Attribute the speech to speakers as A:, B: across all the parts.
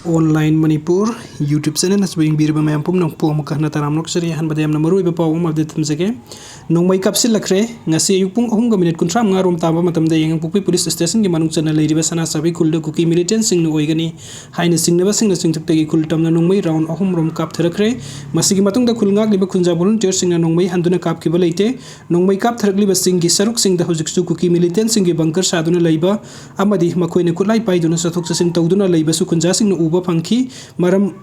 A: Online Manipur YouTube channel as being bir bam pum nong pom ka na taram nok seri han badem na maru iba paw ma de tumsege Nongmei Kapsillakhre ngasi yupung ahum ga minute kuntram nga rom taba matam de yang pupi police station gi manung channel leiri ba sana sabi kulde kuki militant sing no oigani haina singnaba sing na singtuk tegi kultam na Nongmei round ahum rom kap thrakre masigi matung da kulngak liba kunja volunteer sing na Nongmei handuna kap ki baleite Nongmei kap thrakli ba sing gi saruk sing da hojik su kuki militant sing gi bunker saduna leiba amadi makoi ne kulai pai duna sathok sing tawduna leiba su kunja sing no uba phangki maram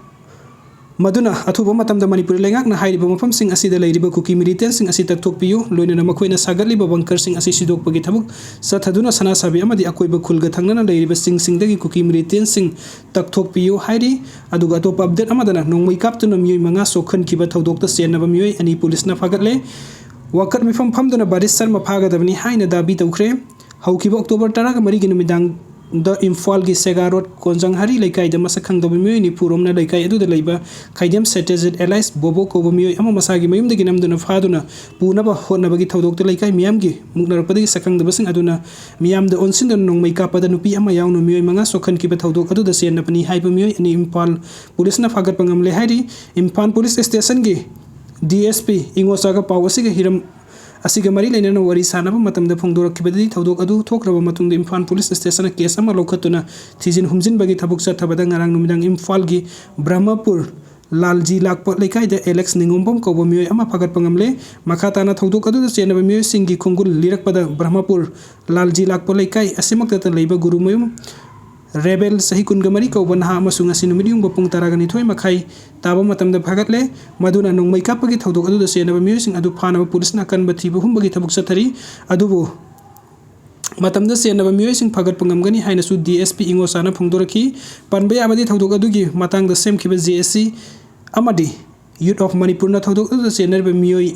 A: maduna athuba matamda manipuri lengak na hairiba mafam sing asida leiriba kuki militant sing asi takthok piyu loina na makoina sagarli ba bunker sing asi sidok pagi thabuk sathaduna sana sabi amadi akoiba khulga thangnana leiriba sing dagi kuki militant sing takthok piyu hairi aduga top update amadana Nongmei kap tuna miyoi manga sokhan kiba thodok ta senaba miyoi ani police na fagatle wakat mifam famduna Barish Sharma Fagadbni Haina Dabi Twkhre haukiba October 10 ga mari gi numidang the Imphal gi Sega Road Konjang Hari Laikai da masakhang da miyoi ni puromna Laikai adu da leiba khaidem Setazed Allies Bobo ko miyoi ama masagi mayum da ginam duna faduna punaba honaba gi thodok da Laikai miyam gi muknar padi sakhang da basing aduna miyam da onsin da Nongmei kap da nupi ama yaung no miyoi manga sokhan ki ba thodok adu da sen na pani haiba miyoi ani Imphal police na fagat pangam le hairi Imphal police station gi DSP ingosaga pawasi ga hiram asiga mari leina wari sanaba matamda phongdor kibadi thodok adu thokraba matungda Imphal police station case ama lokhatuna thijin humjin bagi thabuk sa thabada ngarang numidang Imphal gi Brahmapur lalji lakpa lekai da Alex ningombom ko bomioi ama fagat pangamle makhatana thodok adu da chenaba miyoi singi khongul lirakpada Brahmapur lalji lakpa lekai asimakta leiba gurumayum rebel sahi kungamari ko banha amasung asinu medium bapung taragani thoi makhai taba matamda phagatle maduna Nongmei kap gi thodok adu da senaba miyoi sing adu phana police na kan bathi bahum bagi thabuk sathari adubo matamda senaba miyoi sing phagat pangamgani haina su DSP ingosana phongdoraki panbe abadi thodok adu gi matang da sem khiba JSC amadi youth of Manipur na thodok adu da senaba miyoi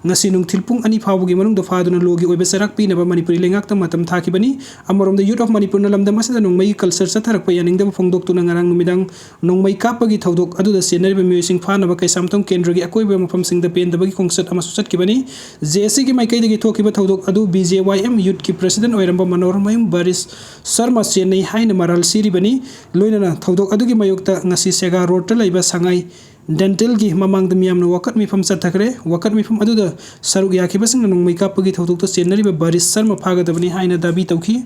A: ngasi nung tilpung ani phawgi manung da faduna logi oibe sarak pi naba Manipuri lengak ta matam thakibani amarom da youth of Manipur na lamda masada Nongmei culture sa tharak pa yaning da phongdok tu na ngarang numidang Nongmei kap gi thodok adu da senari ba miyoi sing phana ba kai samtong kendra gi akoiba mafam sing da pen da bagi kongsat ama susat kibani JSC gi maikai da gi thokiba thodok adu BJYM youth ki president oiramba manohormayum Barish Sharma Haina maral siri bani loina na thodok adu gi mayokta ngasi Sega road ta leiba sangai dental gi mamang da miyam na wakat mifam sathakre wakat mifam adu da saruk yakiba sing Nongmei kap gi thodok to senari ba Barish Sharma Fagadbni Haina Dabi Twkhre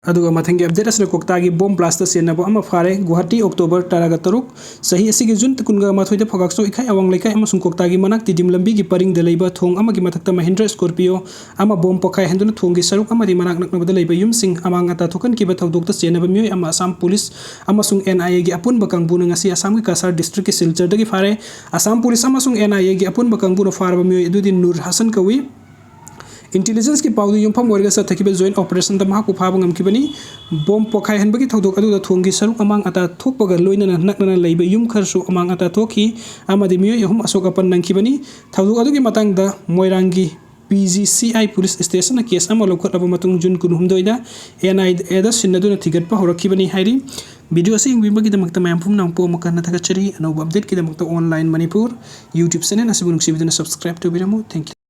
A: aduga mathangi update asna Kwaktagi Bom Blasta Chennaba ama phare Guwahati October 13 sahi asigi June kunga mathoi da phagakso ikhai awang leikai ama sung Kwaktagi manak tidim lambi gi paring da leiba thong ama gi mathakta Mahindra Scorpio ama bom pokai henduna thong gi saruk ama di manak nakna da leiba yum sing amang ata thokan ki ba thodok ta Chennaba miyoi ama Assam police ama sung NIA gi apun bakang buna ngasi Assam gi Kasar district ki Silchar da gi phare Assam police ama sung NIA gi apun bakang buna farba miyoi adu Nur Hasan kawi intelligence ki pawdu yumpham warga sa thakiba joint operation da mahaku phabangam kibani bom pokhai hanbagi thodok adu da thongi saruk amang ata thokpaga loina nakna leiba yum kharsu amang ata thokhi amadi miyoi ahum asoka pan nangkibani thodok adu gi matang da Moirangi PGCI police station na case ama lokhat aba matung June kunhumdoida NIA da sinnaduna thigatpa horakibani hairi video se ingwimba gi damakta mayam phum nang po makana thakachari no update ki damakta online Manipur YouTube channel asibunuk sibiduna subscribe to biramu thank you